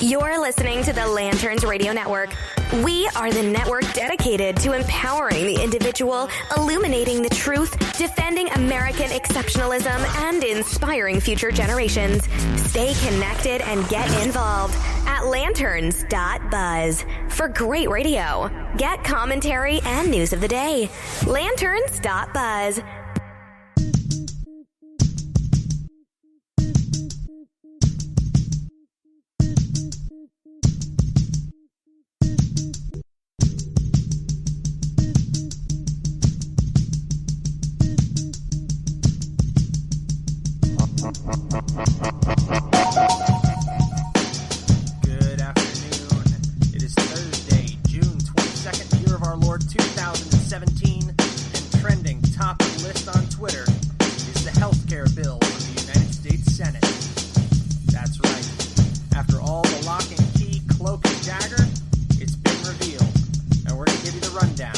You're listening to the Lanterns Radio Network. We are the network dedicated to empowering the individual, illuminating the truth, defending American exceptionalism, and inspiring future generations. Stay connected and get involved at lanterns.buzz for great radio. Get commentary and news of the day. Lanterns.buzz. Good afternoon. It is Thursday, June 22nd, year of our Lord 2017, and trending top of the list on Twitter is the healthcare bill from the United States Senate. That's right. After all the lock and key, cloak and dagger, it's been revealed, and we're going to give you the rundown.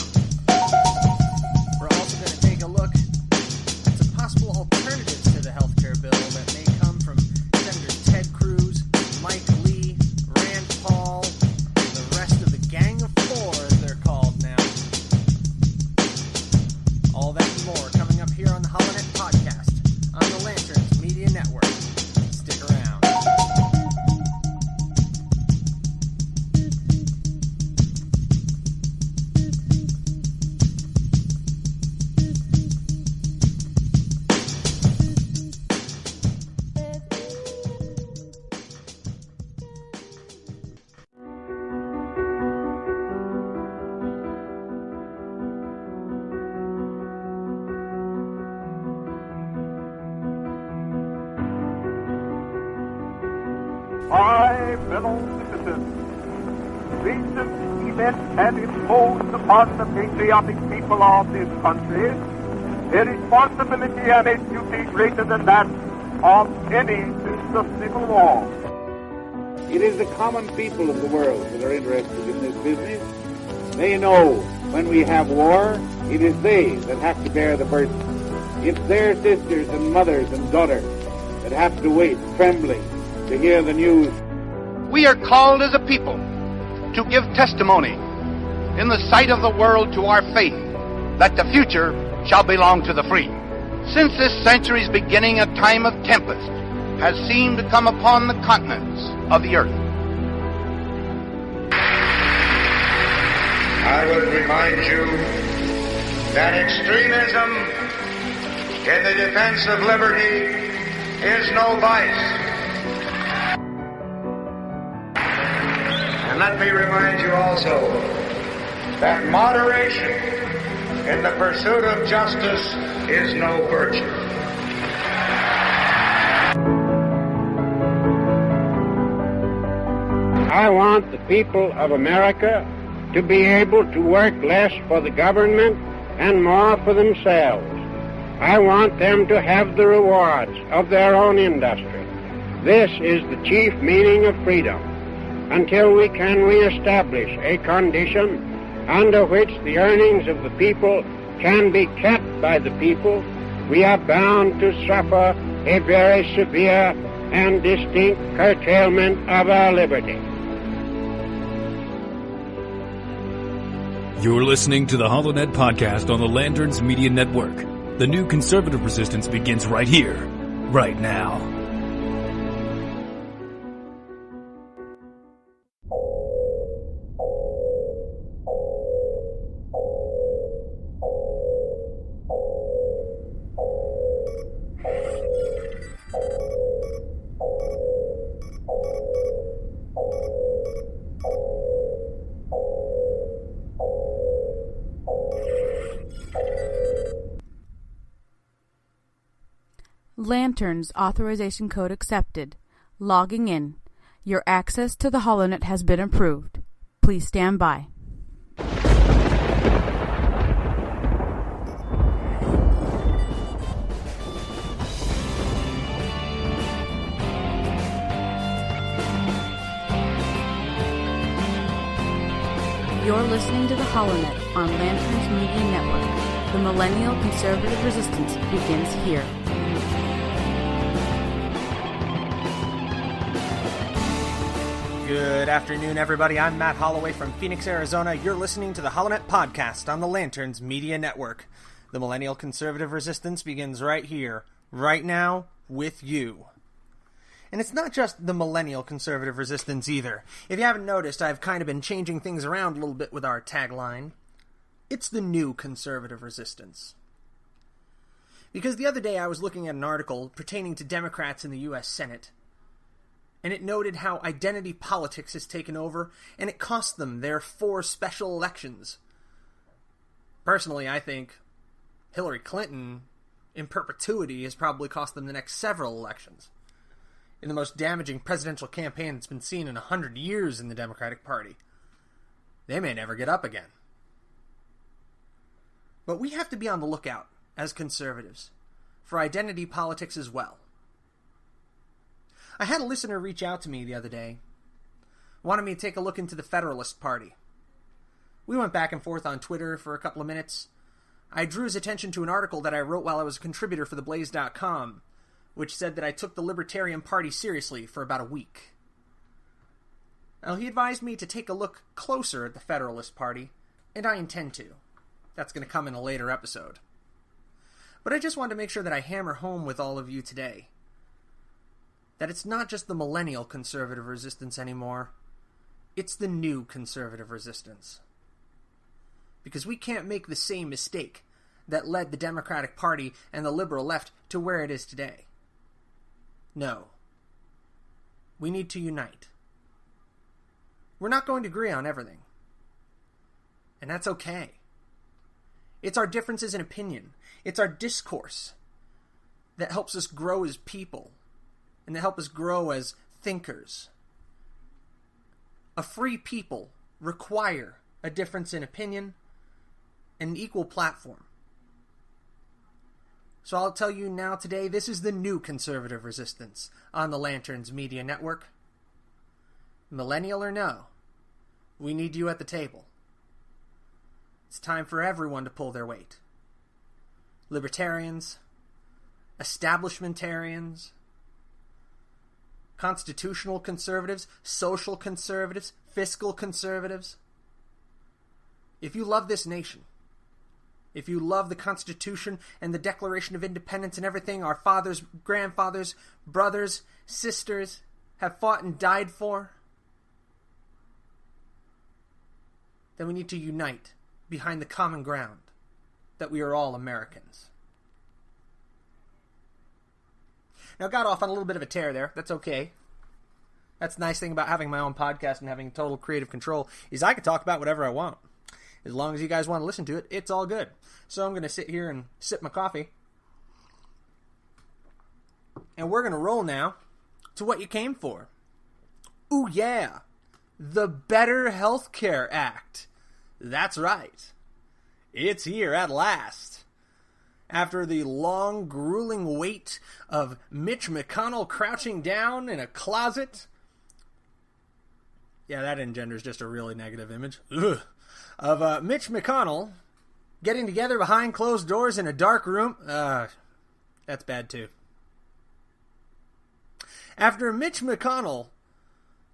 We're also going to take a look at some possible alternatives to the healthcare bill that may come from Senators Ted Cruz, Mike Lee, Rand Paul, and the rest of the Gang of Four, as they're called now. All that and more coming up here on the Holonet Podcast on the Lanterns Media Network. Stick around. My fellow citizens, recent events have imposed upon the patriotic people of this country a responsibility and a duty greater than that of any since the Civil War. It is the common people of the world that are interested in this business. They know when we have war, it is they that have to bear the burden. It's their sisters and mothers and daughters that have to wait, trembling, to hear the news. We are called as a people to give testimony in the sight of the world to our faith that the future shall belong to the free. Since this century's beginning, a time of tempest has seemed to come upon the continents of the earth. I would remind you that extremism in the defense of liberty is no vice. And let me remind you also that moderation in the pursuit of justice is no virtue. I want the people of America to be able to work less for the government and more for themselves. I want them to have the rewards of their own industry. This is the chief meaning of freedom. Until we can reestablish a condition under which the earnings of the people can be kept by the people, we are bound to suffer a very severe and distinct curtailment of our liberty. You're listening to the Holonet Podcast on the Lanterns Media Network. The new conservative resistance begins right here, right now. Lanterns authorization code accepted. Logging in. Your access to the Holonet has been approved. Please stand by. You're listening to the Holonet on Lanterns Media Network. The millennial conservative resistance begins here. Good afternoon, everybody. I'm Matt Holloway from Phoenix, Arizona. You're listening to the HoloNet Podcast on the Lanterns Media Network. The Millennial Conservative Resistance begins right here, right now, with you. And it's not just the Millennial Conservative Resistance either. If you haven't noticed, I've kind of been changing things around a little bit with our tagline. It's the new Conservative Resistance. Because the other day I was looking at an article pertaining to Democrats in the U.S. Senate, and it noted how identity politics has taken over, and it cost them their 4 special elections. Personally, I think Hillary Clinton, in perpetuity, has probably cost them the next several elections. In the most damaging presidential campaign that's been seen in 100 years in the Democratic Party. They may never get up again. But we have to be on the lookout, as conservatives, for identity politics as well. I had a listener reach out to me the other day, wanted me to take a look into the Federalist Party. We went back and forth on Twitter for a couple of minutes. I drew his attention to an article that I wrote while I was a contributor for theblaze.com, which said that I took the Libertarian Party seriously for about a week. Now, he advised me to take a look closer at the Federalist Party, and I intend to. That's going to come in a later episode. But I just wanted to make sure that I hammer home with all of you today that it's not just the millennial conservative resistance anymore. It's the new conservative resistance. Because we can't make the same mistake that led the Democratic Party and the liberal left to where it is today. No. We need to unite. We're not going to agree on everything. And that's okay. It's our differences in opinion. It's our discourse that helps us grow as people and that help us grow as thinkers. A free people require a difference in opinion and an equal platform. So I'll tell you now today, this is the new conservative resistance on the Lanterns Media Network. Millennial or no, we need you at the table. It's time for everyone to pull their weight. Libertarians, establishmentarians, constitutional conservatives, social conservatives, fiscal conservatives. If you love this nation, if you love the Constitution and the Declaration of Independence and everything our fathers, grandfathers, brothers, sisters have fought and died for, then we need to unite behind the common ground that we are all Americans. Now, got off on a little bit of a tear there. That's okay. That's the nice thing about having my own podcast and having total creative control is I can talk about whatever I want. As long as you guys want to listen to it, it's all good. So I'm going to sit here and sip my coffee. And we're going to roll now to what you came for. Ooh, yeah. The Better Healthcare Act. That's right. It's here at last. After the long, grueling wait of Mitch McConnell crouching down in a closet. Yeah, that engenders just a really negative image. Ugh. Of Mitch McConnell getting together behind closed doors in a dark room. That's bad too. After Mitch McConnell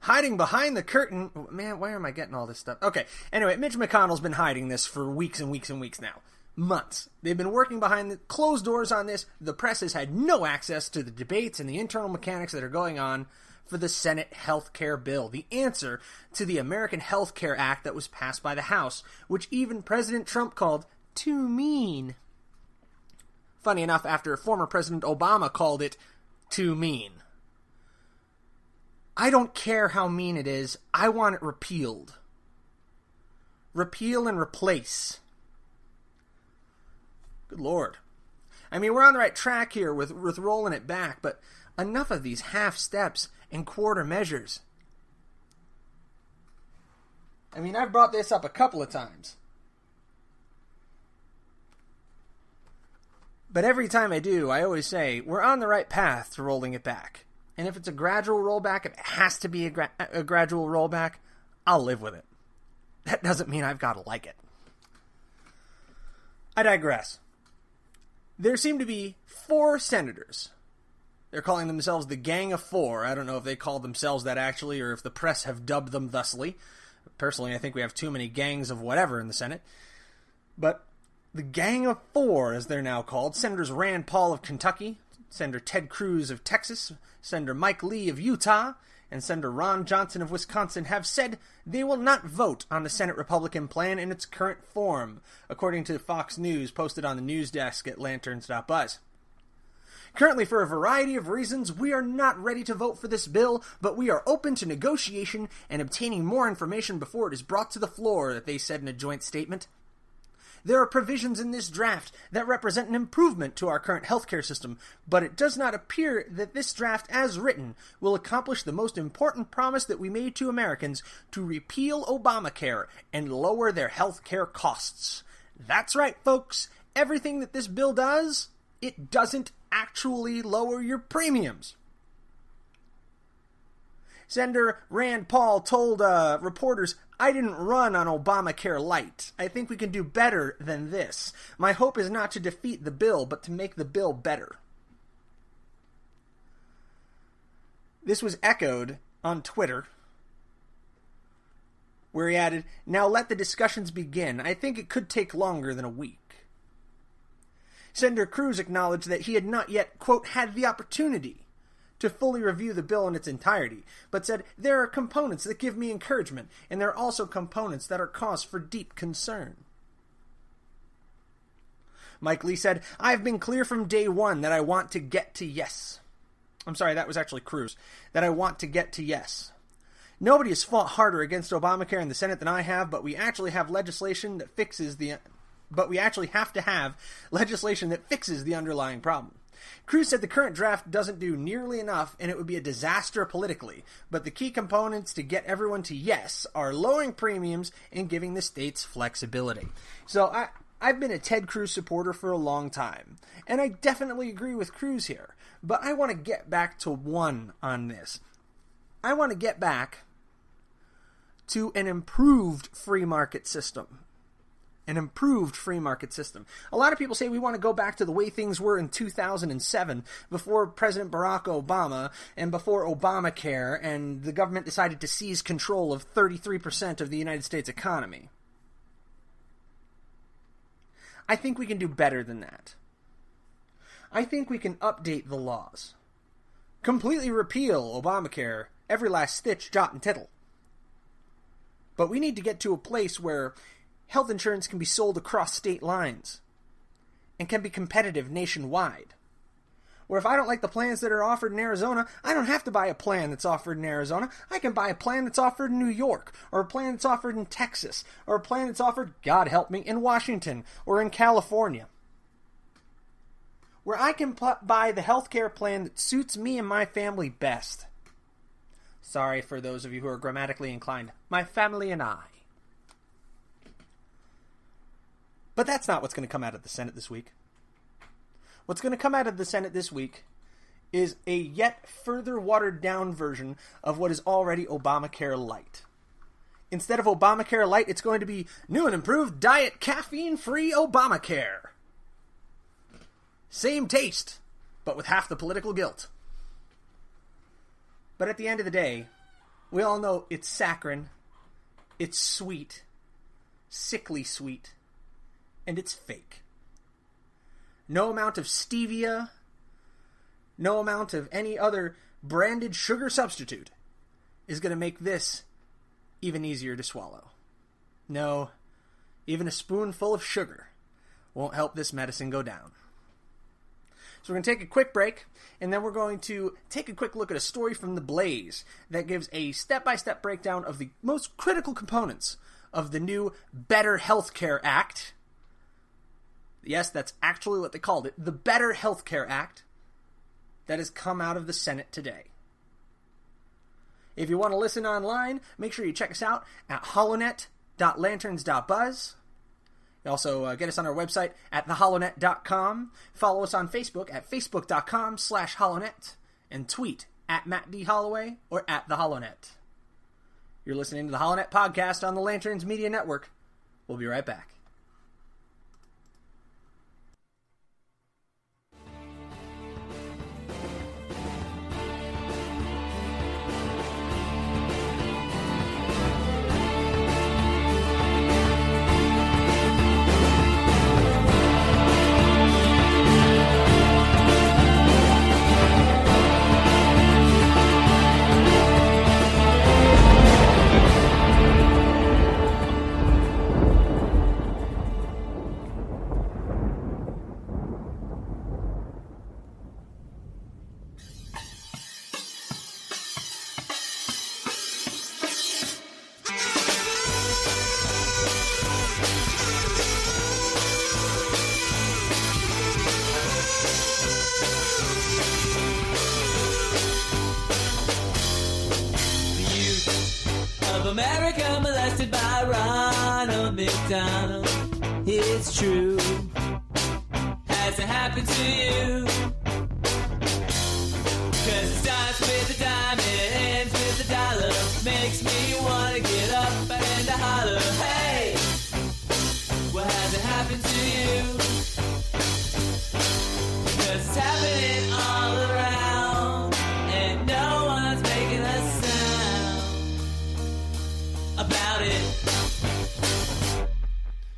hiding behind the curtain. Man, where am I getting all this stuff? Okay, anyway, Mitch McConnell's been hiding this for weeks and weeks and weeks now. Months. They've been working behind the closed doors on this. The press has had no access to the debates and the internal mechanics that are going on for the Senate health care bill, the answer to the American Health Care Act that was passed by the House, which even President Trump called too mean. Funny enough, after former President Obama called it too mean. I don't care how mean it is. I want it repealed. Repeal and replace. Good Lord. I mean, we're on the right track here with rolling it back, but enough of these half steps and quarter measures. I mean, I've brought this up a couple of times. But every time I do, I always say, we're on the right path to rolling it back. And if it's a gradual rollback, if it has to be a gradual rollback, I'll live with it. That doesn't mean I've got to like it. I digress. There seem to be 4 senators They're calling themselves the Gang of Four. I don't know if they call themselves that actually, or if the press have dubbed them thusly. Personally, I think we have too many gangs of whatever in the Senate. But the Gang of Four, as they're now called, Senators Rand Paul of Kentucky, Senator Ted Cruz of Texas, Senator Mike Lee of Utah, and Senator Ron Johnson of Wisconsin have said they will not vote on the Senate Republican plan in its current form, according to Fox News posted on the news desk at lanterns.buzz. Currently, for a variety of reasons, we are not ready to vote for this bill, but we are open to negotiation and obtaining more information before it is brought to the floor, that they said in a joint statement. There are provisions in this draft that represent an improvement to our current healthcare system, but it does not appear that this draft, as written, will accomplish the most important promise that we made to Americans to repeal Obamacare and lower their healthcare costs. That's right, folks. Everything that this bill does, it doesn't actually lower your premiums. Senator Rand Paul told reporters, "I didn't run on Obamacare light. I think we can do better than this. My hope is not to defeat the bill, but to make the bill better." This was echoed on Twitter, where he added, "Now let the discussions begin. I think it could take longer than a week." Senator Cruz acknowledged that he had not yet, quote, had the opportunity to fully review the bill in its entirety, but said, "There are components that give me encouragement, and there are also components that are cause for deep concern." Mike Lee said, "I've been clear from day one that I want to get to yes." I'm sorry, that was actually Cruz. That I want to get to yes. "Nobody has fought harder against Obamacare in the Senate than I have, but we actually have legislation that fixes the underlying problem." Cruz said the current draft doesn't do nearly enough and it would be a disaster politically, but the key components to get everyone to yes are lowering premiums and giving the states flexibility. So I've been a Ted Cruz supporter for a long time, and I definitely agree with Cruz here, but I want to get back to one on this. I want to get back to an improved free market system. An improved free market system. A lot of people say we want to go back to the way things were in 2007, before President Barack Obama and before Obamacare, and the government decided to seize control of 33% of the United States economy. I think we can do better than that. I think we can update the laws. Completely repeal Obamacare, every last stitch, jot, and tittle. But we need to get to a place where health insurance can be sold across state lines and can be competitive nationwide. Where if I don't like the plans that are offered in Arizona, I don't have to buy a plan that's offered in Arizona. I can buy a plan that's offered in New York, or a plan that's offered in Texas, or a plan that's offered, God help me, in Washington or in California. Where I can buy the healthcare plan that suits me and my family best. Sorry for those of you who are grammatically inclined. My family and I. But that's not what's going to come out of the Senate this week. What's going to come out of the Senate this week is a yet further watered down version of what is already Obamacare Light. Instead of Obamacare Light, it's going to be new and improved diet caffeine-free Obamacare. Same taste, but with half the political guilt. But at the end of the day, we all know it's saccharine, it's sweet, sickly sweet, and it's fake. No amount of stevia, no amount of any other branded sugar substitute is going to make this even easier to swallow. No, even a spoonful of sugar won't help this medicine go down. So we're going to take a quick break, and then we're going to take a quick look at a story from The Blaze that gives a step-by-step breakdown of the most critical components of the new Better Healthcare Act. Yes, that's actually what they called it. The Better Healthcare Act that has come out of the Senate today. If you want to listen online, make sure you check us out at holonet.lanterns.buzz. You also get us on our website at theholonet.com. Follow us on Facebook at facebook.com/holonet. And tweet at Matt D. Holloway or at The Holonet. You're listening to the Holonet podcast on the Lanterns Media Network. We'll be right back. America molested by Ronald McDonald. It's true. Has it happened to you? 'Cause it starts with a dime and it ends with a dollar. Makes me wanna get up and to holler. Hey, what has it happened to you? 'Cause it's happening all around and no one's making a sound about it.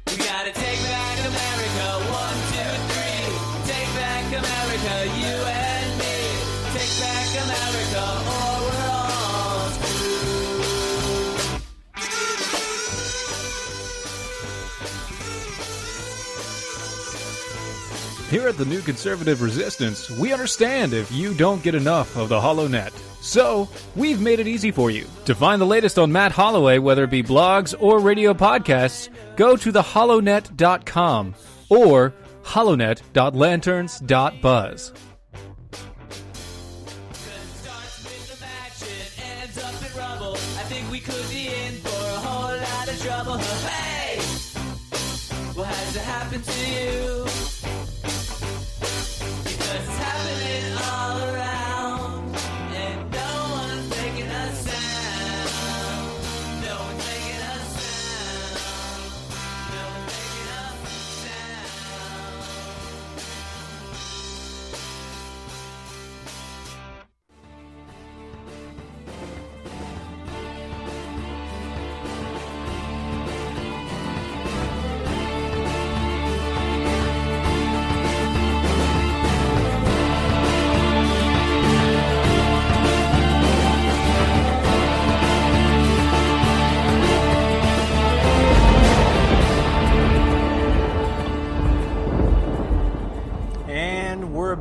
We gotta take back America. 1, 2, 3. Take back America, you and me. Take back America or we're all screwed. Here at the New Conservative Resistance, we understand if you don't get enough of the HoloNet. So, we've made it easy for you. To find the latest on Matt Holloway, whether it be blogs or radio podcasts, go to theholonet.com or holonet.lanterns.buzz. I think we could be in for a whole lot of trouble. Hey, what has happened to you? Because it's happening all around, and no one's making a sound. No one's making a sound. No one's making a sound.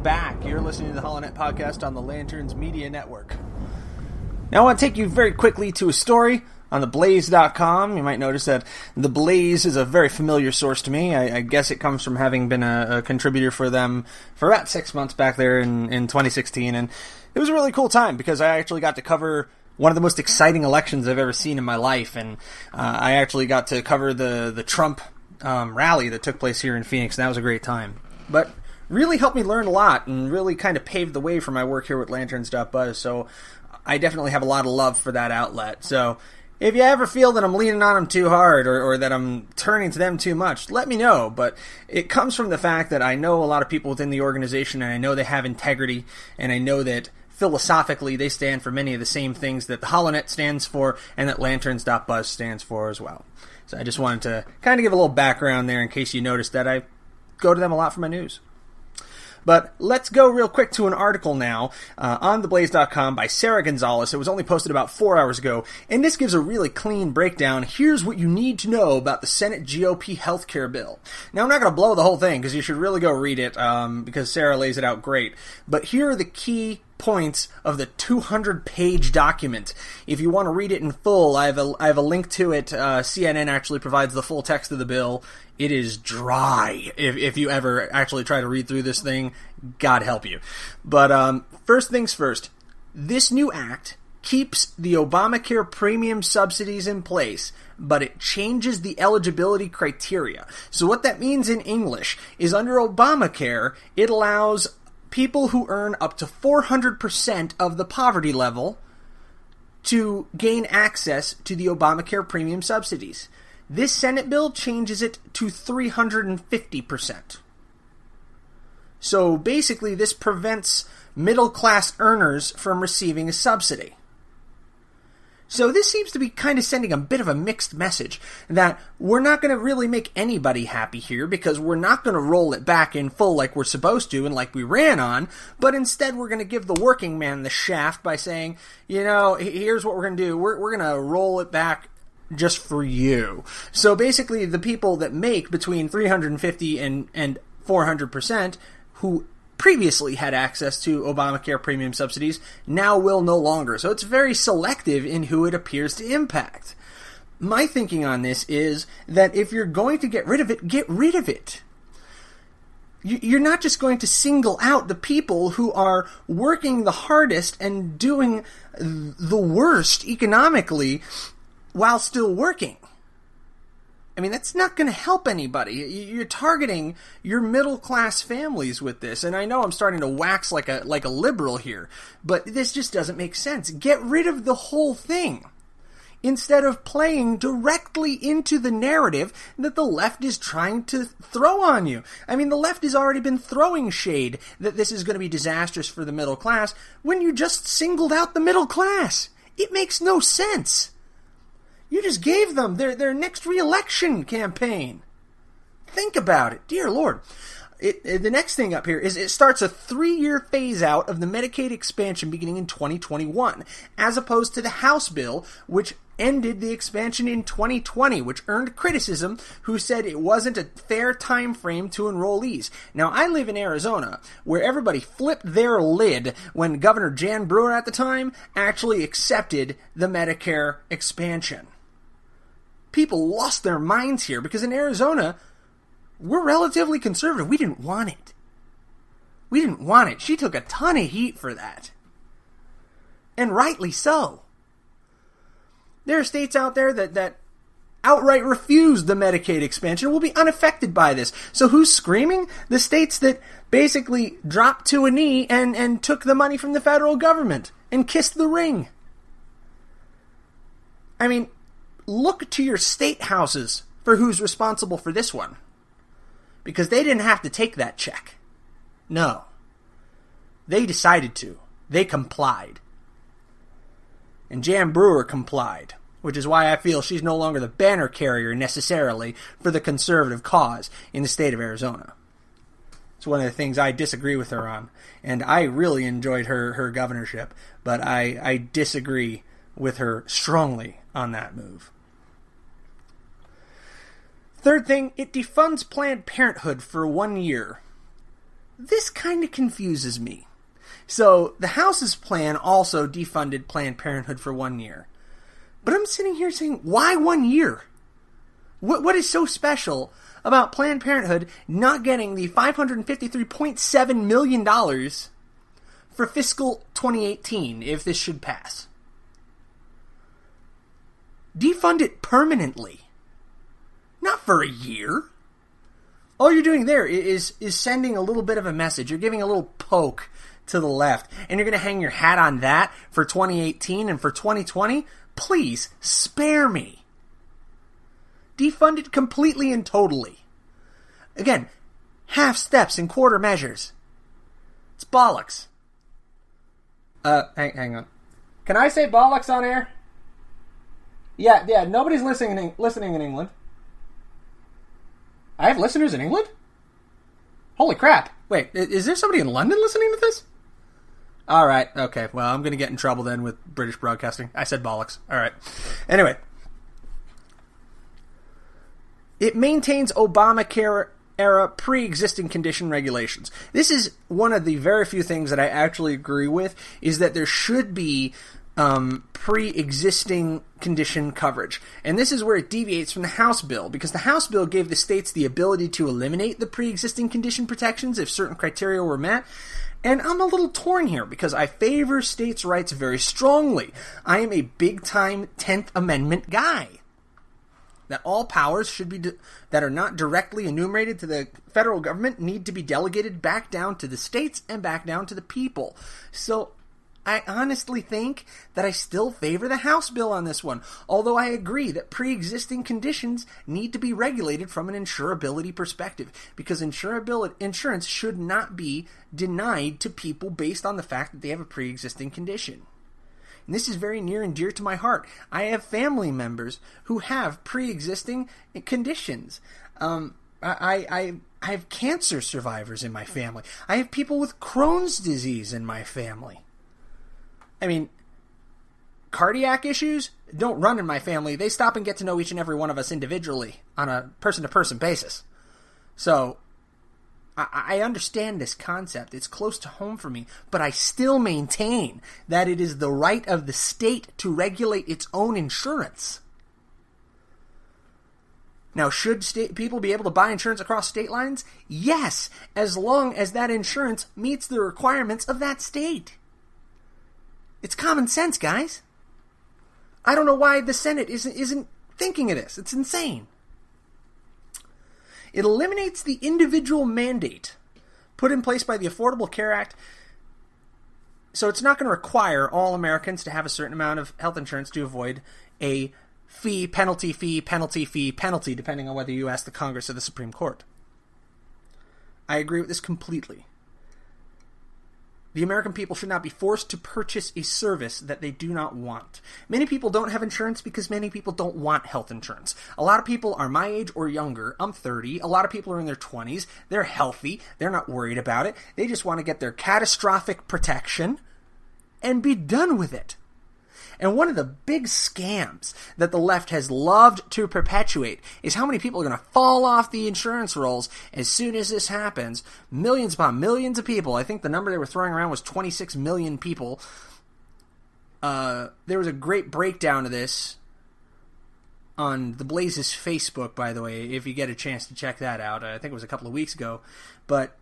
Back. You're listening to the HoloNet podcast on the Lanterns Media Network. Now I want to take you very quickly to a story on theblaze.com. You might notice that The Blaze is a very familiar source to me. I guess it comes from having been a contributor for them for about 6 months back there in 2016, and it was a really cool time because I actually got to cover one of the most exciting elections I've ever seen in my life, and I actually got to cover the Trump rally that took place here in Phoenix, and that was a great time. But really helped me learn a lot and really kind of paved the way for my work here with Lanterns.buzz, so I definitely have a lot of love for that outlet. So if you ever feel that I'm leaning on them too hard or that I'm turning to them too much, let me know. But it comes from the fact that I know a lot of people within the organization, and I know they have integrity, and I know that philosophically they stand for many of the same things that the HoloNet stands for and that Lanterns.buzz stands for as well. So I just wanted to kind of give a little background there in case you noticed that I go to them a lot for my news. But let's go real quick to an article now on theblaze.com by Sarah Gonzalez. It was only posted about 4 hours ago, and this gives a really clean breakdown. Here's what you need to know about the Senate GOP healthcare bill. Now, I'm not going to blow the whole thing because you should really go read it because Sarah lays it out great. But here are the key points of the 200-page document. If you want to read it in full, I have a link to it. CNN actually provides the full text of the bill. It is dry if you ever actually try to read through this thing. God help you. But first things first, this new act keeps the Obamacare premium subsidies in place, but it changes the eligibility criteria. So what that means in English is under Obamacare, it allows people who earn up to 400% of the poverty level to gain access to the Obamacare premium subsidies. This Senate bill changes it to 350%. So basically, this prevents middle-class earners from receiving a subsidy. So this seems to be kind of sending a bit of a mixed message that we're not going to really make anybody happy here because we're not going to roll it back in full like we're supposed to and like we ran on, but instead we're going to give the working man the shaft by saying, you know, here's what we're going to do. We're going to roll it back just for you. So basically, the people that make between 350 and 400% who previously had access to Obamacare premium subsidies now will no longer. So it's very selective in who it appears to impact. My thinking on this is that if you're going to get rid of it, get rid of it. You're not just going to single out the people who are working the hardest and doing the worst economically while still working. I mean, that's not going to help anybody. You're targeting your middle-class families with this. And I know I'm starting to wax like a liberal here, but this just doesn't make sense. Get rid of the whole thing, instead of playing directly into the narrative that the left is trying to throw on you. I mean, the left has already been throwing shade that this is going to be disastrous for the middle class when you just singled out the middle class. It makes no sense. You just gave them their next re-election campaign. Think about it. Dear Lord. The next thing up here is it starts a 3-year phase-out of the Medicaid expansion beginning in 2021, as opposed to the House bill, which ended the expansion in 2020, which earned criticism, who said it wasn't a fair time frame to enrollees. Now, I live in Arizona, where everybody flipped their lid when Governor Jan Brewer at the time actually accepted the Medicare expansion. People lost their minds here because in Arizona, we're relatively conservative. We didn't want it. We didn't want it. She took a ton of heat for that. And rightly so. There are states out there that outright refuse the Medicaid expansion, will be unaffected by this. So who's screaming? The states that basically dropped to a knee and took the money from the federal government and kissed the ring. I mean, look to your state houses for who's responsible for this one. Because they didn't have to take that check. No. They decided to. They complied. And Jan Brewer complied, which is why I feel she's no longer the banner carrier necessarily for the conservative cause in the state of Arizona. It's one of the things I disagree with her on. And I really enjoyed her governorship, but I disagree with her strongly on that move. Third thing, it defunds Planned Parenthood for 1 year. This kind of confuses me. So, the House's plan also defunded Planned Parenthood for 1 year. But I'm sitting here saying, why 1 year? What is so special about Planned Parenthood not getting the $553.7 million for fiscal 2018, if this should pass? Defund it permanently. Not for a year. All you're doing there is sending a little bit of a message. You're giving a little poke to the left. And you're going to hang your hat on that for 2018 and for 2020? Please, spare me. Defund it completely and totally. Again, half steps and quarter measures. It's bollocks. Hang on. Can I say bollocks on air? Yeah, nobody's listening in England. I have listeners in England? Holy crap. Wait, is there somebody in London listening to this? Alright, okay. Well, I'm going to get in trouble then with British Broadcasting. I said bollocks. Alright. Anyway. It maintains Obamacare-era pre-existing condition regulations. This is one of the very few things that I actually agree with, is that there should be pre-existing condition coverage. And this is where it deviates from the House bill, because the House bill gave the states the ability to eliminate the pre-existing condition protections if certain criteria were met. And I'm a little torn here, because I favor states' rights very strongly. I am a big-time 10th Amendment guy. That all powers should be that are not directly enumerated to the federal government need to be delegated back down to the states and back down to the people. So I honestly think that I still favor the House bill on this one, although I agree that pre-existing conditions need to be regulated from an insurability perspective, because insurance should not be denied to people based on the fact that they have a pre-existing condition. And this is very near and dear to my heart. I have family members who have pre-existing conditions. I have cancer survivors in my family. I have people with Crohn's disease in my family. I mean, cardiac issues don't run in my family. They stop and get to know each and every one of us individually on a person-to-person basis. So, I understand this concept. It's close to home for me. But I still maintain that it is the right of the state to regulate its own insurance. Now, should people be able to buy insurance across state lines? Yes, as long as that insurance meets the requirements of that state. It's common sense, guys. I don't know why the Senate isn't thinking of this. It's insane. It eliminates the individual mandate put in place by the Affordable Care Act. So it's not going to require all Americans to have a certain amount of health insurance to avoid a penalty, depending on whether you ask the Congress or the Supreme Court. I agree with this completely. The American people should not be forced to purchase a service that they do not want. Many people don't have insurance because many people don't want health insurance. A lot of people are my age or younger. I'm 30. A lot of people are in their 20s. They're healthy. They're not worried about it. They just want to get their catastrophic protection and be done with it. And one of the big scams that the left has loved to perpetuate is how many people are going to fall off the insurance rolls as soon as this happens. Millions upon millions of people. I think the number they were throwing around was 26 million people. There was a great breakdown of this on the Blaze's Facebook, by the way, if you get a chance to check that out. I think it was a couple of weeks ago. But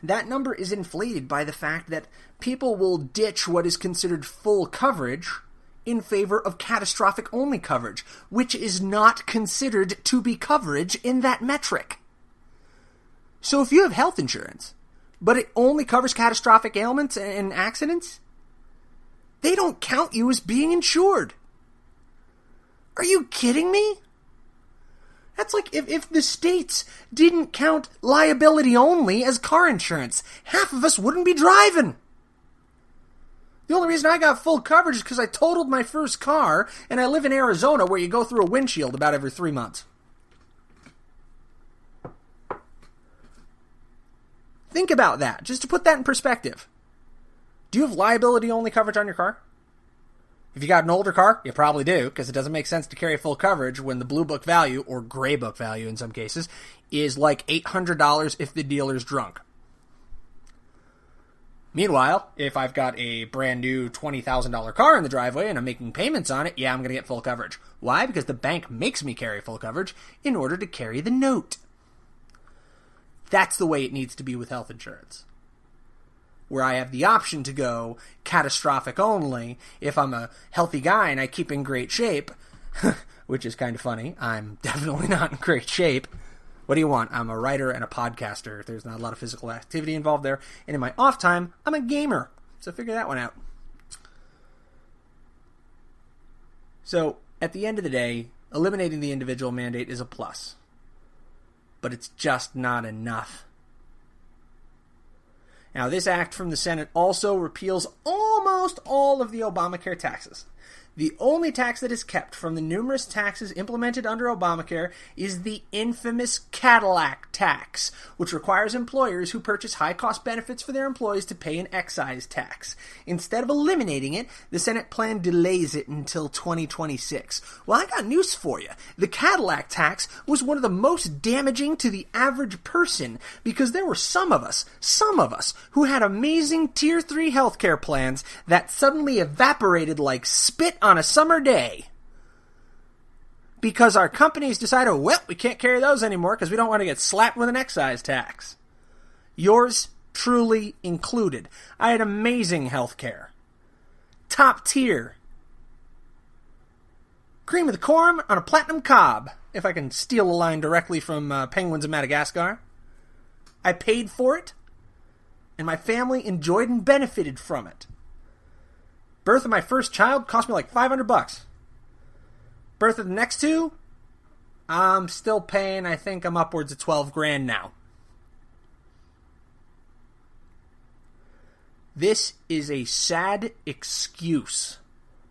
that number is inflated by the fact that people will ditch what is considered full coverage in favor of catastrophic-only coverage, which is not considered to be coverage in that metric. So if you have health insurance, but it only covers catastrophic ailments and accidents, they don't count you as being insured. Are you kidding me? That's like if the states didn't count liability only as car insurance, half of us wouldn't be driving. The only reason I got full coverage is because I totaled my first car, and I live in Arizona where you go through a windshield about every 3 months. Think about that, just to put that in perspective. Do you have liability only coverage on your car? If you got an older car, you probably do, because it doesn't make sense to carry full coverage when the blue book value, or gray book value in some cases, is like $800 if the dealer's drunk. Meanwhile, if I've got a brand new $20,000 car in the driveway and I'm making payments on it, yeah, I'm going to get full coverage. Why? Because the bank makes me carry full coverage in order to carry the note. That's the way it needs to be with health insurance, where I have the option to go catastrophic only if I'm a healthy guy and I keep in great shape, which is kind of funny. I'm definitely not in great shape. What do you want? I'm a writer and a podcaster. There's not a lot of physical activity involved there. And in my off time, I'm a gamer. So figure that one out. So at the end of the day, eliminating the individual mandate is a plus. But it's just not enough. Now, this act from the Senate also repeals almost all of the Obamacare taxes. The only tax that is kept from the numerous taxes implemented under Obamacare is the infamous Cadillac tax, which requires employers who purchase high-cost benefits for their employees to pay an excise tax. Instead of eliminating it, the Senate plan delays it until 2026. Well, I got news for you. The Cadillac tax was one of the most damaging to the average person because there were some of us who had amazing Tier 3 healthcare plans that suddenly evaporated like spit on a summer day because our companies decided, well, we can't carry those anymore because we don't want to get slapped with an excise tax. Yours truly included. I had amazing health care. Top tier. Cream of the corn on a platinum cob, if I can steal a line directly from Penguins of Madagascar. I paid for it, and my family enjoyed and benefited from it. Birth of my first child cost me like $500. Birth of the next two, I'm still paying, I think I'm upwards of $12,000 now. This is a sad excuse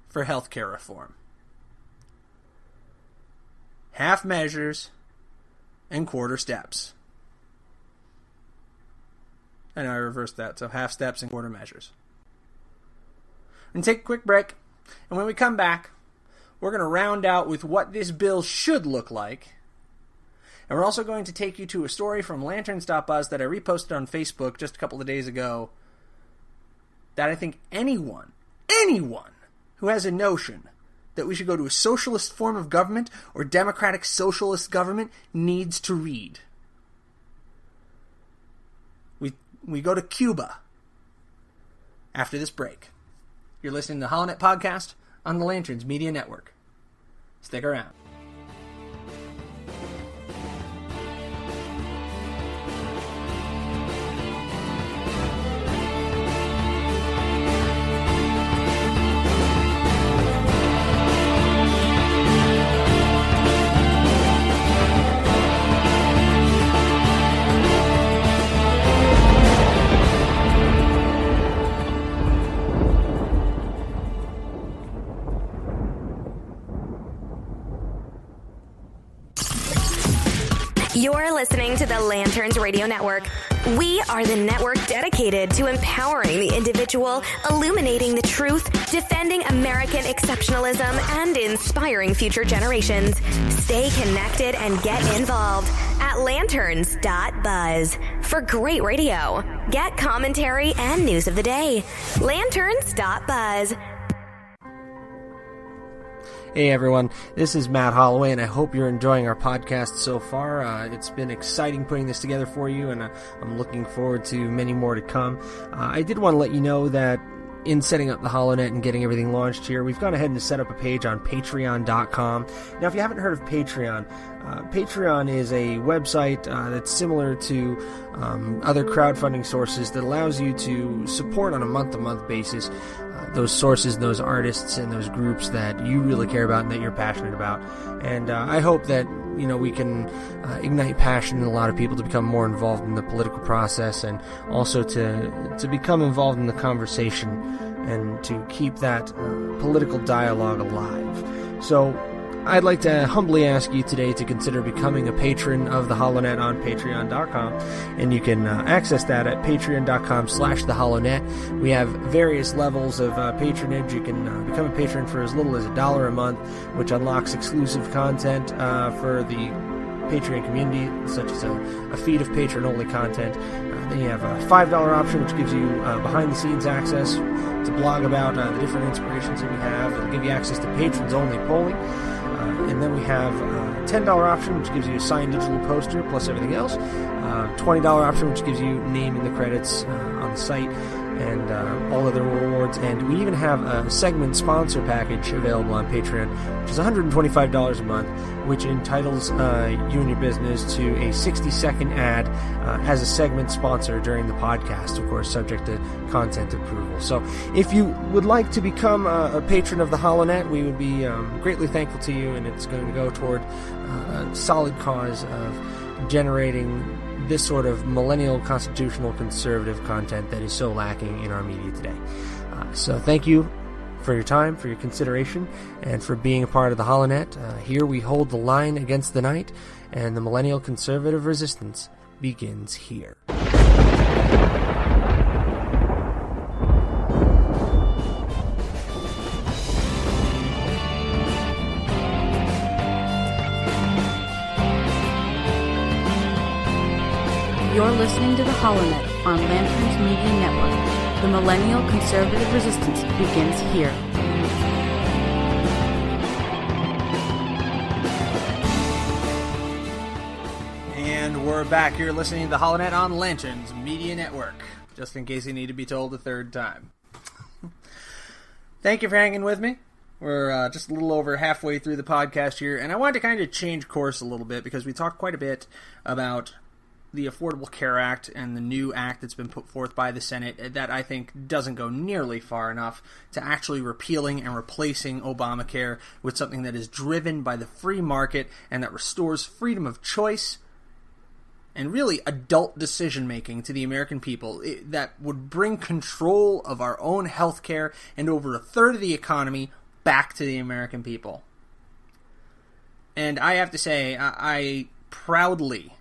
for healthcare reform. Half measures and quarter steps. I know I reversed that, so half steps and quarter measures. And take a quick break, and when we come back, we're going to round out with what this bill should look like, and we're also going to take you to a story from Lantern.Buzz that I reposted on Facebook just a couple of days ago that I think anyone who has a notion that we should go to a socialist form of government or democratic socialist government needs to read. We go to Cuba after this break. You're listening to the HoloNet Podcast. on the Lanterns Media Network. Stick around. You're listening to the Lanterns Radio Network. We are the network dedicated to empowering the individual, illuminating the truth, defending American exceptionalism, and inspiring future generations. Stay connected and get involved at lanterns.buzz for great radio. Get commentary and news of the day. Lanterns.buzz. Hey everyone, this is Matt Holloway, and I hope you're enjoying our podcast so far. It's been exciting putting this together for you, and I'm looking forward to many more to come. I did want to let you know that in setting up the HoloNet and getting everything launched here, we've gone ahead and set up a page on Patreon.com. Now, if you haven't heard of Patreon, Patreon is a website that's similar to other crowdfunding sources that allows you to support on a month-to-month basis those sources, those artists, and those groups that you really care about and that you're passionate about. And I hope that we can ignite passion in a lot of people to become more involved in the political process, and also to become involved in the conversation and to keep that political dialogue alive. So I'd like to humbly ask you today to consider becoming a patron of the HoloNet on Patreon.com, and you can access that at Patreon.com/theHoloNet. We have various levels of patronage. You can become a patron for as little as $1 a month, which unlocks exclusive content for the Patreon community, such as a feed of patron-only content. Then you have a $5 option, which gives you behind-the-scenes access to blog about the different inspirations that we have. It'll give you access to patrons-only polling. And then we have a $10 option, which gives you a signed digital poster plus everything else. $20 option, which gives you name in the credits on the site, and all other rewards. And we even have a segment sponsor package available on Patreon, which is $125 a month, which entitles you and your business to a 60-second ad as a segment sponsor during the podcast, of course, subject to content approval. So if you would like to become a patron of the HoloNet, we would be greatly thankful to you, and it's going to go toward a solid cause of generating this sort of millennial constitutional conservative content that is so lacking in our media today. So thank you for your time, for your consideration, and for being a part of the HoloNet. Here we hold the line against the night, and the millennial conservative resistance begins here. You're listening to the HoloNet on Lanterns Media Network. The millennial conservative resistance begins here. And we're back. You're listening to the HoloNet on Lanterns Media Network, just in case you need to be told a third time. Thank you for hanging with me. We're just a little over halfway through the podcast here, and I wanted to kind of change course a little bit because we talked quite a bit about the Affordable Care Act and the new act that's been put forth by the Senate that I think doesn't go nearly far enough to actually repealing and replacing Obamacare with something that is driven by the free market and that restores freedom of choice and really adult decision-making to the American people that would bring control of our own health care and over a third of the economy back to the American people. And I have to say, I proudly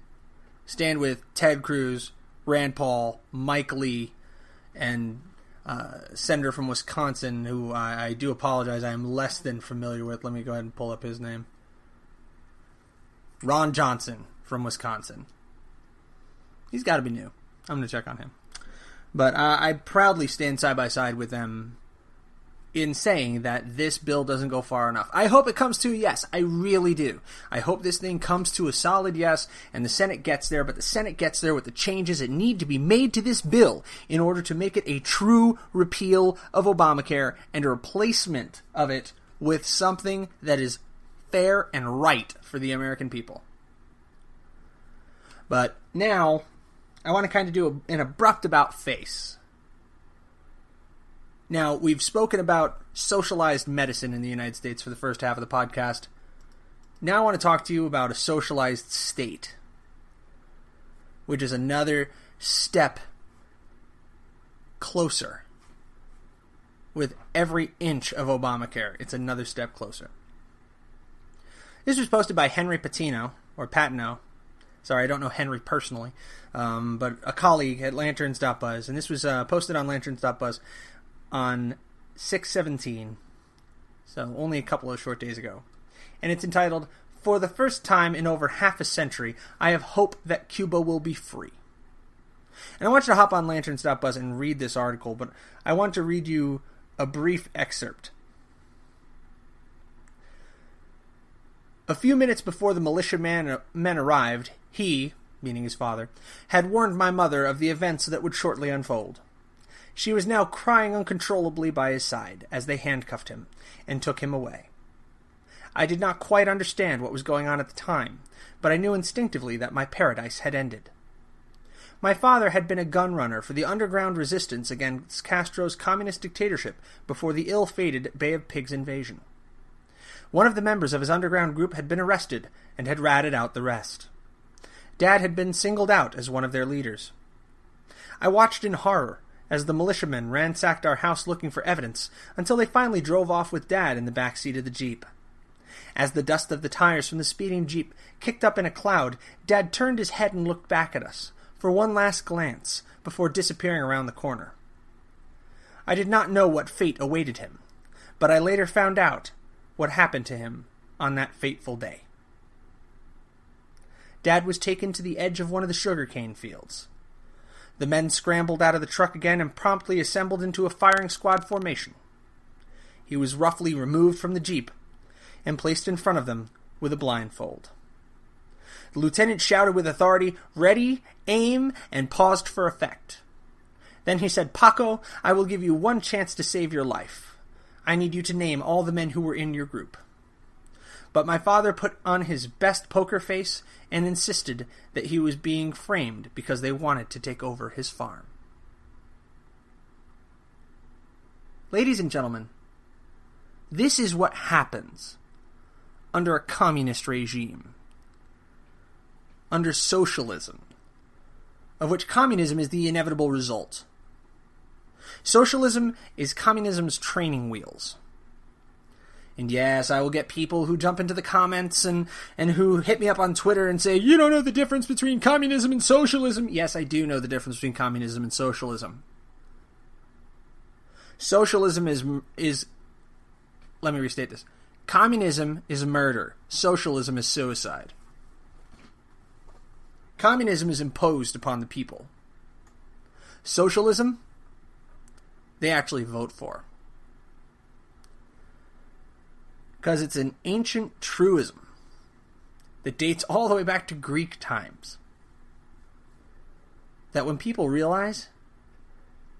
stand with Ted Cruz, Rand Paul, Mike Lee, and Senator from Wisconsin, who I do apologize, I am less than familiar with. Let me go ahead and pull up his name. Ron Johnson from Wisconsin. He's got to be new. I'm going to check on him. But I proudly stand side by side with them in saying that this bill doesn't go far enough. I hope it comes to a yes. I really do. I hope this thing comes to a solid yes and the Senate gets there, but the Senate gets there with the changes that need to be made to this bill in order to make it a true repeal of Obamacare and a replacement of it with something that is fair and right for the American people. But now, I want to kind of do an abrupt about face. Now, we've spoken about socialized medicine in the United States for the first half of the podcast. Now I want to talk to you about a socialized state, which is another step closer. With every inch of Obamacare, it's another step closer. This was posted by Henry Patino, or Patino. Sorry, I don't know Henry personally, but a colleague at Lanterns.buzz, and this was posted on Lanterns.buzz on 6/17, so only a couple of short days ago. And it's entitled, "For the first time in over half a century, I have hope that Cuba will be free." And I want you to hop on Lanterns.buzz and read this article, but I want to read you a brief excerpt. A few minutes before the militiamen arrived, he, meaning his father, had warned my mother of the events that would shortly unfold. She was now crying uncontrollably by his side as they handcuffed him and took him away. I did not quite understand what was going on at the time, but I knew instinctively that my paradise had ended. My father had been a gun runner for the underground resistance against Castro's communist dictatorship before the ill-fated Bay of Pigs invasion. One of the members of his underground group had been arrested and had ratted out the rest. Dad had been singled out as one of their leaders. I watched in horror as the militiamen ransacked our house looking for evidence until they finally drove off with Dad in the back seat of the Jeep. As the dust of the tires from the speeding Jeep kicked up in a cloud, Dad turned his head and looked back at us for one last glance before disappearing around the corner. I did not know what fate awaited him, but I later found out what happened to him on that fateful day. Dad was taken to the edge of one of the sugarcane fields. The men scrambled out of the truck again and promptly assembled into a firing squad formation. He was roughly removed from the Jeep and placed in front of them with a blindfold. The lieutenant shouted with authority, "Ready, aim," and paused for effect. Then he said, "Paco, I will give you one chance to save your life. I need you to name all the men who were in your group." But my father put on his best poker face and insisted that he was being framed because they wanted to take over his farm. Ladies and gentlemen, this is what happens under a communist regime, under socialism, of which communism is the inevitable result. Socialism is communism's training wheels. And yes, I will get people who jump into the comments and who hit me up on Twitter and say, "You don't know the difference between communism and socialism." Yes, I do know the difference between communism and socialism. Socialism is let me restate this. Communism is murder. Socialism is suicide. Communism is imposed upon the people. Socialism, they actually vote for. Because it's an ancient truism that dates all the way back to Greek times. That when people realize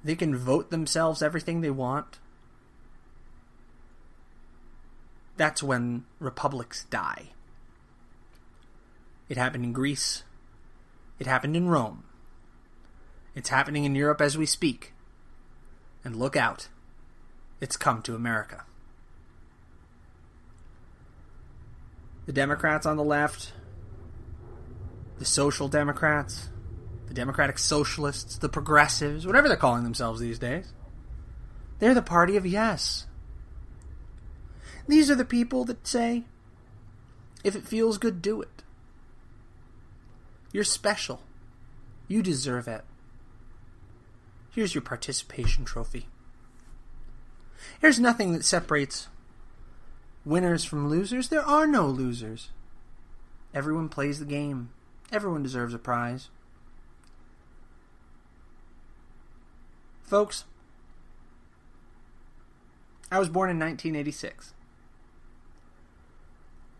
they can vote themselves everything they want, that's when republics die. It happened in Greece. It happened in Rome. It's happening in Europe as we speak. And look out, it's come to America. The Democrats on the left, the Social Democrats, the Democratic Socialists, the Progressives, whatever they're calling themselves these days, they're the party of yes. These are the people that say, if it feels good, do it. You're special. You deserve it. Here's your participation trophy. There's nothing that separates winners from losers. There are no losers. Everyone plays the game. Everyone deserves a prize. Folks, I was born in 1986.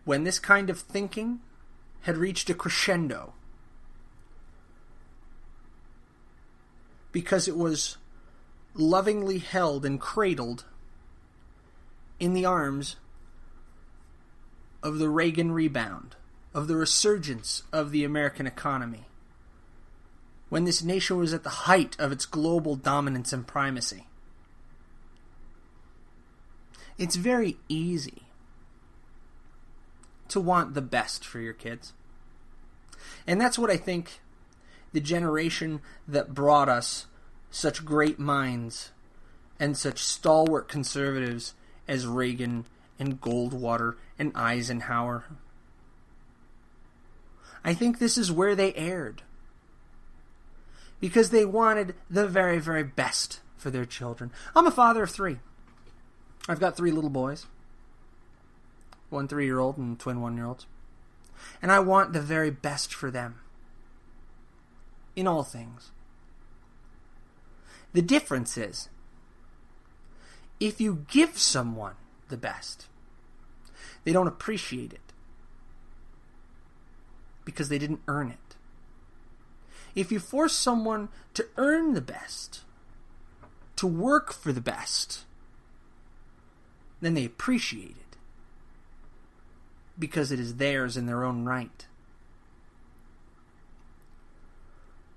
When this kind of thinking had reached a crescendo. Because it was lovingly held and cradled in the arms of the Reagan rebound, of the resurgence of the American economy, when this nation was at the height of its global dominance and primacy. It's very easy to want the best for your kids. And that's what I think the generation that brought us such great minds and such stalwart conservatives as Reagan and Goldwater and Eisenhower, I think this is where they erred. Because they wanted the very, very best for their children. I'm a father of 3. I've got 3 little boys. 1 3-year-old and twin 1-year-olds. And I want the very best for them. In all things. The difference is, if you give someone the best, they don't appreciate it. Because they didn't earn it. If you force someone to earn the best, to work for the best, then they appreciate it. Because it is theirs in their own right.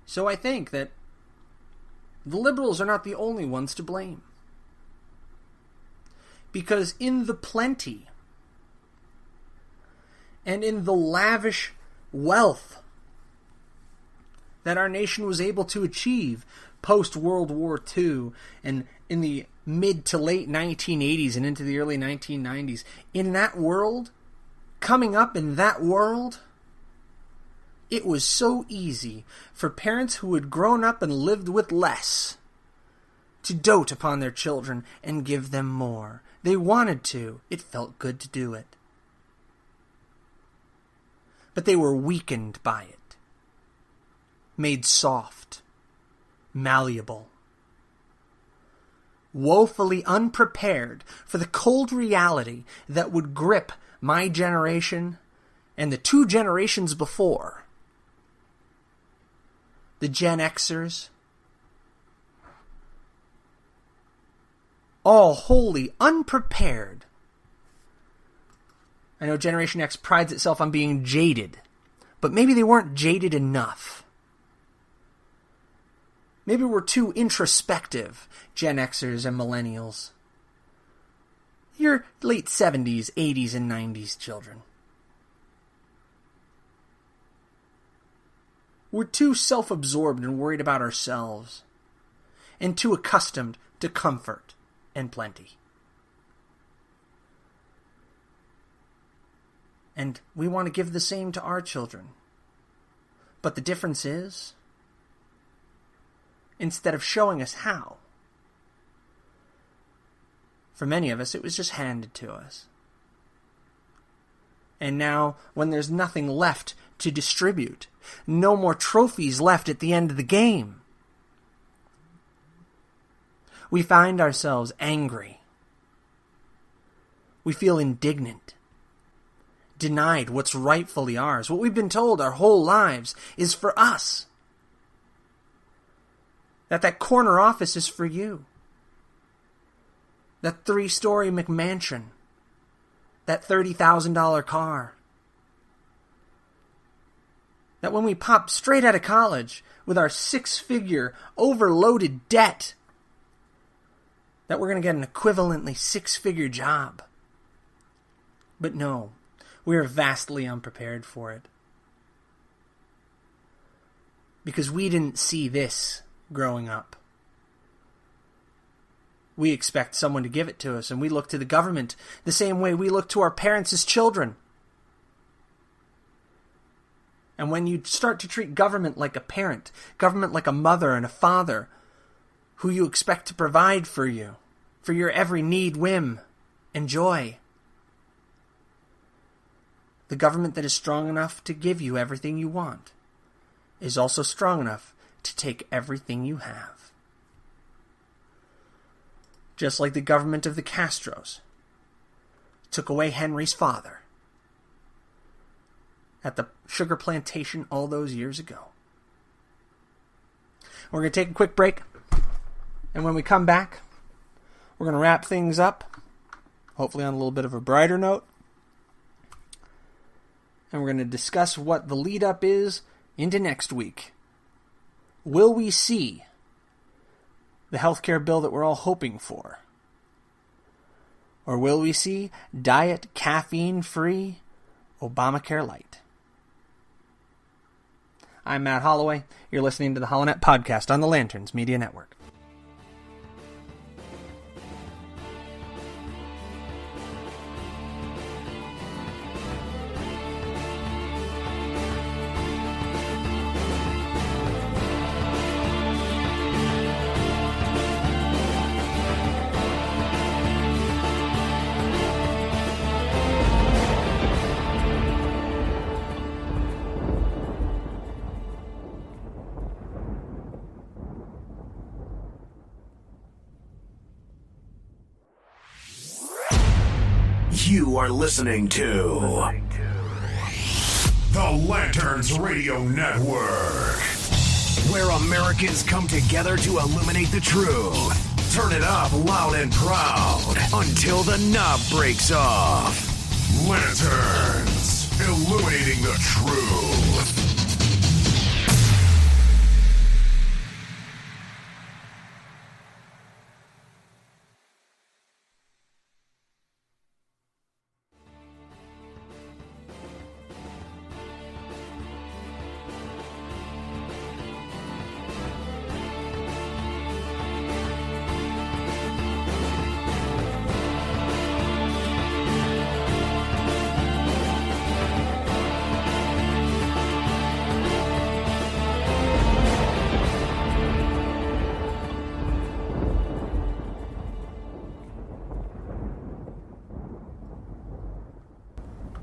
So I think that the liberals are not the only ones to blame. Because in the plenty and in the lavish wealth that our nation was able to achieve post-World War II and in the mid to late 1980s and into the early 1990s, in that world, coming up in that world, it was so easy for parents who had grown up and lived with less to dote upon their children and give them more. They wanted to. It felt good to do it. But they were weakened by it. Made soft. Malleable. Woefully unprepared for the cold reality that would grip my generation and the 2 generations before. The Gen Xers. All wholly unprepared. I know Generation X prides itself on being jaded, but maybe they weren't jaded enough. Maybe we're too introspective, Gen Xers and Millennials. You're late 70s, 80s, and 90s children. We're too self-absorbed and worried about ourselves, and too accustomed to comfort and plenty. And we want to give the same to our children. But the difference is, instead of showing us how, for many of us, it was just handed to us. And now, when there's nothing left to distribute, no more trophies left at the end of the game, we find ourselves angry. We feel indignant. Denied what's rightfully ours. What we've been told our whole lives is for us. That corner office is for you. That 3-story McMansion. That $30,000 car. That when we pop straight out of college with our 6-figure overloaded debt, that we're going to get an equivalently 6-figure job. But no, we are vastly unprepared for it. Because we didn't see this growing up. We expect someone to give it to us, and we look to the government the same way we look to our parents as children. And when you start to treat government like a parent, government like a mother and a father, who you expect to provide for you, for your every need, whim, and joy, the government that is strong enough to give you everything you want is also strong enough to take everything you have. just like the government of the Castros took away Henry's father at the sugar plantation all those years ago. We're going to take a quick break, and when we come back, we're going to wrap things up, hopefully on a little bit of a brighter note, and we're going to discuss what the lead-up is into next week. Will we see the healthcare bill that we're all hoping for? Or will we see diet, caffeine-free Obamacare Light? I'm Matt Holloway. You're listening to the HoloNet Podcast on the Lanterns Media Network. You are listening to the Lanterns Radio Network, where Americans come together to illuminate the truth. Turn it up loud and proud until the knob breaks off. Lanterns, illuminating the truth.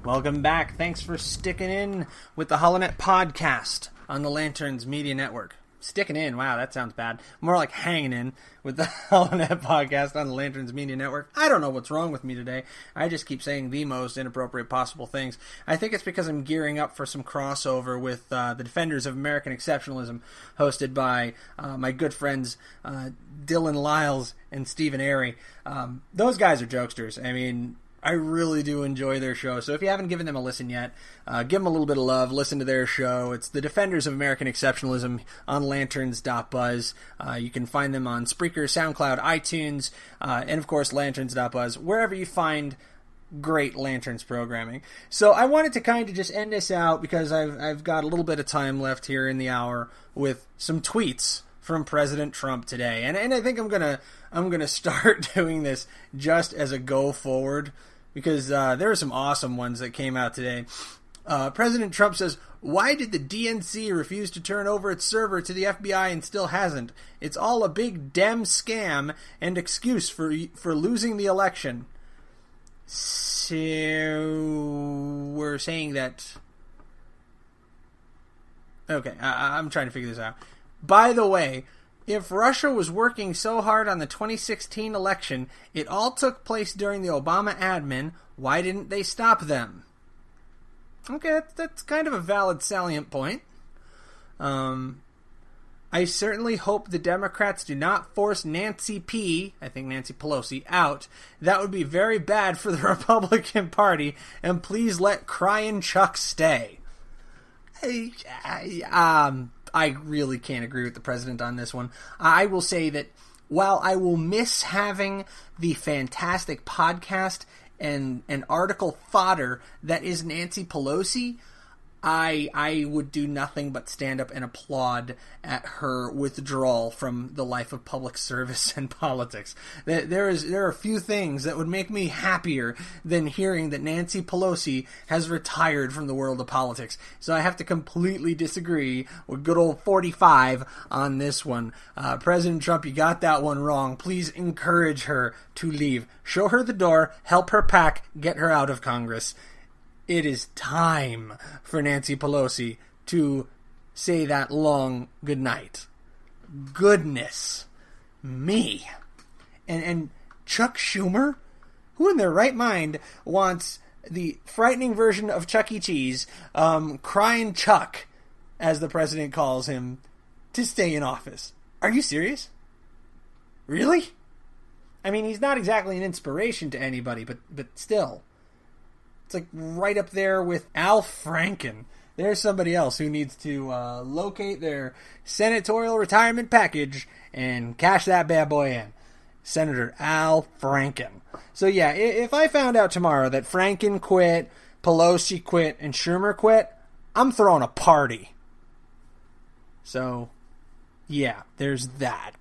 Welcome back. Thanks for sticking in with the HoloNet Podcast on the Lanterns Media Network. Sticking in, wow, that sounds bad. More like hanging in with the HoloNet Podcast on the Lanterns Media Network. I don't know what's wrong with me today. I just keep saying the most inappropriate possible things. I think it's because I'm gearing up for some crossover with the Defenders of American Exceptionalism, hosted by my good friends Dylan Lyles and Stephen Airy. Those guys are jokesters. I mean, I really do enjoy their show, so if you haven't given them a listen yet, give them a little bit of love, listen to their show. It's the Defenders of American Exceptionalism on lanterns.buzz. You can find them on Spreaker, SoundCloud, iTunes, and of course lanterns.buzz, wherever you find great Lanterns programming. So I wanted to kind of just end this out, because I've got a little bit of time left here in the hour, with some tweets from President Trump today, and I think I'm gonna start doing this just as a go forward, because there are some awesome ones that came out today. President Trump says, "Why did the DNC refuse to turn over its server to the FBI and still hasn't? It's all a big Dem scam and excuse for losing the election." So we're saying that. Okay, I'm trying to figure this out. By the way, if Russia was working so hard on the 2016 election, it all took place during the Obama admin, why didn't they stop them? Okay, that's kind of a valid salient point. I certainly hope the Democrats do not force Nancy P., I think Nancy Pelosi, out. That would be very bad for the Republican Party, and please let Cryin' Chuck stay. I really can't agree with the president on this one. I will say that while I will miss having the fantastic podcast and article fodder that is Nancy Pelosi, I would do nothing but stand up and applaud at her withdrawal from the life of public service and politics. There are a few things that would make me happier than hearing that Nancy Pelosi has retired from the world of politics. So I have to completely disagree with good old 45 on this one. President Trump, you got that one wrong. Please encourage her to leave. Show her the door, help her pack, get her out of Congress. It is time for Nancy Pelosi to say that long goodnight. Goodness me. And Chuck Schumer? Who in their right mind wants the frightening version of Chuck E. Cheese, Crying Chuck, as the president calls him, to stay in office? Are you serious? Really? I mean, he's not exactly an inspiration to anybody, but still. It's like right up there with Al Franken. There's somebody else who needs to locate their senatorial retirement package and cash that bad boy in. Senator Al Franken. So yeah, if I found out tomorrow that Franken quit, Pelosi quit, and Schumer quit, I'm throwing a party. So, yeah, there's that.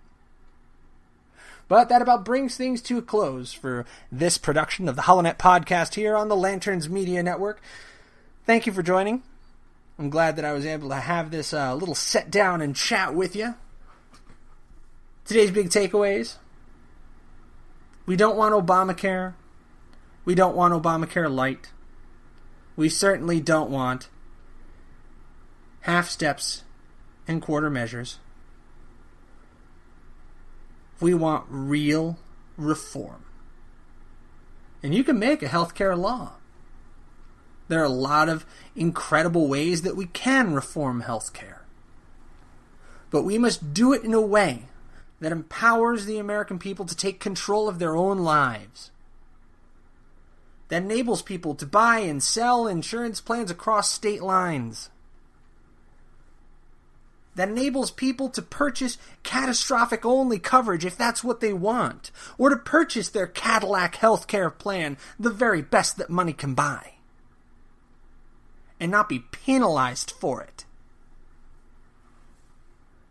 But that about brings things to a close for this production of the HoloNet podcast here on the Lanterns Media Network. Thank you for joining. I'm glad that I was able to have this little sit down and chat with you. Today's big takeaways. We don't want Obamacare. We don't want Obamacare Light. We certainly don't want half steps and quarter measures. We want real reform. And you can make a healthcare law. There are a lot of incredible ways that we can reform healthcare. But we must do it in a way that empowers the American people to take control of their own lives. That enables people to buy and sell insurance plans across state lines. That enables people to purchase catastrophic-only coverage if that's what they want, or to purchase their Cadillac healthcare plan, the very best that money can buy, and not be penalized for it.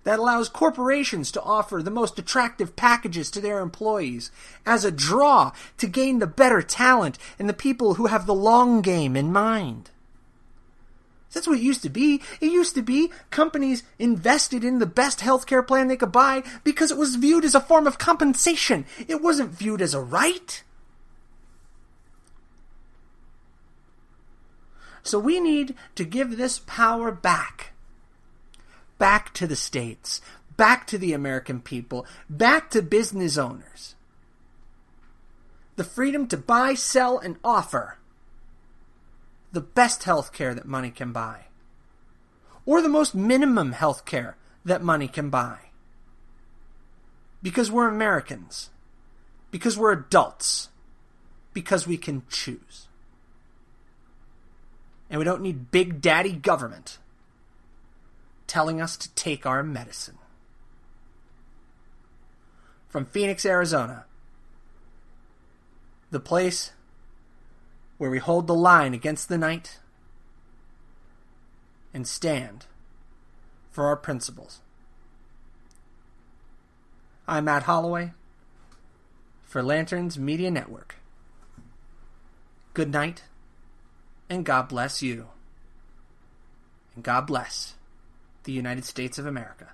That allows corporations to offer the most attractive packages to their employees as a draw to gain the better talent and the people who have the long game in mind. That's what it used to be. It used to be companies invested in the best healthcare plan they could buy because it was viewed as a form of compensation. It wasn't viewed as a right. So we need to give this power back. Back to the states. Back to the American people. Back to business owners. The freedom to buy, sell, and offer the best health care that money can buy. Or the most minimum health care that money can buy. Because we're Americans. Because we're adults. Because we can choose. And we don't need big daddy government telling us to take our medicine. From Phoenix, Arizona, the place where we hold the line against the night and stand for our principles. I'm Matt Holloway for Lanterns Media Network. Good night, and God bless you. And God bless the United States of America.